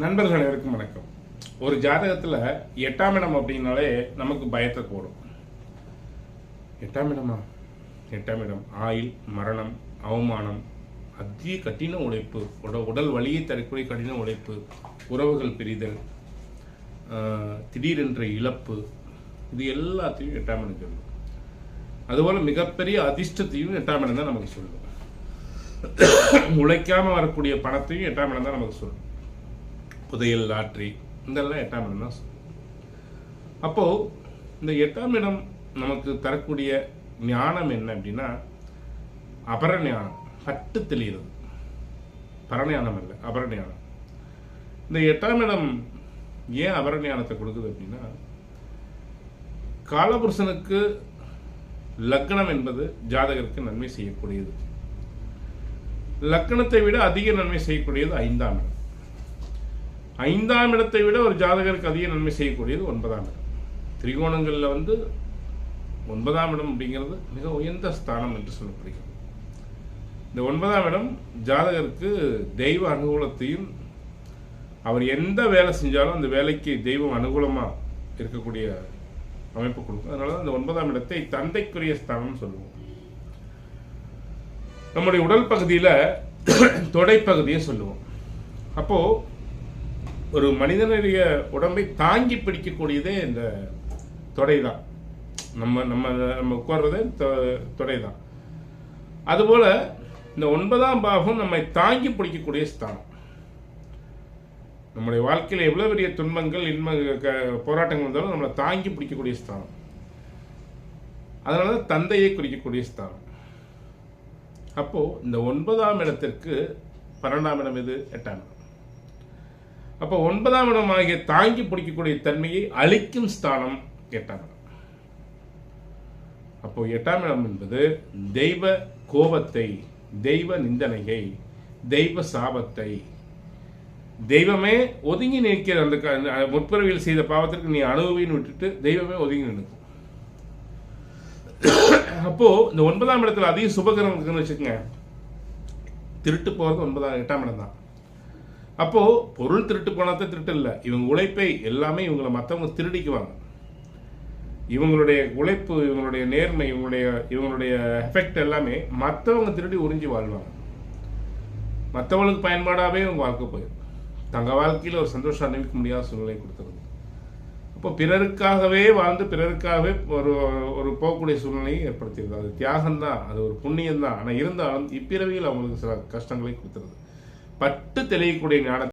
நண்பர்கள் அனைவருக்கும் வணக்கம். ஒரு ஜாதகத்தில் 8ஆம் இடம் அப்படின்னாலே நமக்கு பயத்தை போடும். 8ஆம் இடமா? 8ஆம் இடம் ஆயுள், மரணம், அவமானம், அதிக கடின உழைப்பு, உடல் வலியை தரக்கூடிய கடின உழைப்பு, உறவுகள் பிரிதல், திடீரென்ற இழப்பு, இது எல்லாத்தையும் 8ஆம் இடம் சொல்லும். அதுபோல் மிகப்பெரிய அதிர்ஷ்டத்தையும் 8ஆம் இடம் தான் நமக்கு சொல்லும். உழைக்காமல் வரக்கூடிய பணத்தையும் 8ஆம் இடம் தான் நமக்கு சொல்லும். புதையல், லாட்ரி, இதெல்லாம் 8ஆம் இடம் தான் சொல்லும். அப்போது இந்த 8ஆம் இடம் நமக்கு தரக்கூடிய ஞானம் என்ன அப்படின்னா, அபரஞானம், பட்டு தெளிகிறது. பரஞானம் அல்ல, அபரஞானம். இந்த 8ஆம் இடம் ஏன் அபரஞானத்தை கொடுக்குது அப்படின்னா, காலபுருஷனுக்கு லக்னம் என்பது ஜாதகருக்கு நன்மை செய்யக்கூடியது. லக்னத்தை விட அதிக நன்மை செய்யக்கூடியது 5ஆம் இடம். 5ஆம் இடத்தை விட ஒரு ஜாதகருக்கு அதிக நன்மை செய்யக்கூடியது 9ஆம் இடம். திரிகோணங்களில் 9ஆம் இடம் அப்படிங்கிறது மிக உயர்ந்த ஸ்தானம் என்று சொல்லப்படுகிறது. இந்த 9ஆம் இடம் ஜாதகருக்கு தெய்வ அனுகூலத்தையும், அவர் எந்த வேலை செஞ்சாலும் அந்த வேலைக்கு தெய்வம் அனுகூலமாக இருக்கக்கூடிய அமைப்பு கொடுக்கும். அதனால தான் இந்த 9ஆம் இடத்தை தந்தைக்குரிய ஸ்தானம் சொல்லுவோம். நம்முடைய உடல் பகுதியில் தொடைப்பகுதியை சொல்லுவோம். அப்போது ஒரு மனிதனுடைய உடம்பை தாங்கி பிடிக்கக்கூடியதே இந்த தொடை தான். நம்ம நம்ம நம்ம உட்கார்றதே தொடை தான். அதுபோல் இந்த 9ஆம் பாகம் நம்மை தாங்கி பிடிக்கக்கூடிய ஸ்தானம். நம்முடைய வாழ்க்கையில் எவ்வளோ பெரிய துன்பங்கள், போராட்டங்கள் வந்தாலும் நம்மளை தாங்கி பிடிக்கக்கூடிய ஸ்தானம். அதனால தான் தந்தையை குறிக்கக்கூடிய ஸ்தானம். அப்போது இந்த 9ஆம் இடத்திற்கு 12ஆம் இடம் எது? 8ஆம் இடம். அப்போ 9ஆம் இடம் ஆகிய தாங்கி பிடிக்கக்கூடிய தன்மையை அளிக்கும் ஸ்தானம் 8ஆம் இடம். அப்போ 8ஆம் இடம் என்பது தெய்வ கோபத்தை, தெய்வ நிந்தனையை, தெய்வ சாபத்தை, தெய்வமே ஒதுங்கி நிற்கிற அந்த முற்பிறவியில் செய்த பாவத்திற்கு நீ அனுபவின்னு விட்டுட்டு தெய்வமே ஒதுங்கி நிற்கும். அப்போ இந்த 9ஆம் இடத்துல அதிக சுபகிரகம் இருக்குன்னு வச்சுக்கோங்க. திருட்டு போகிறது 8ஆம் இடம் தான். அப்போ பொருள் திருட்டு போனாதான் திருட்டு இல்லை, இவங்க உழைப்பை எல்லாமே இவங்களை மற்றவங்க திருடிக்குவாங்க. இவங்களுடைய உழைப்பு, இவங்களுடைய நேர்மை, இவங்களுடைய எஃபெக்ட் எல்லாமே மற்றவங்க திருடி உறிஞ்சி வாழ்வாங்க. மற்றவங்களுக்கு பயன்பாடாகவே இவங்க வாழ்க்கை போயிடும். தங்க வாழ்க்கையில் ஒரு சந்தோஷம் அனுபவிக்க முடியாத சூழ்நிலை கொடுத்துருது. அப்போ பிறருக்காகவே வாழ்ந்து பிறருக்காகவே ஒரு போகக்கூடிய சூழ்நிலையை ஏற்படுத்திடுது. அது தியாகம்தான், அது ஒரு புண்ணியம்தான். ஆனால் இருந்தாலும் இப்பிறவியில் அவங்களுக்கு சில கஷ்டங்களை கொடுத்துருது. பட்டு தெளியக்கூடிய ஞானத்தை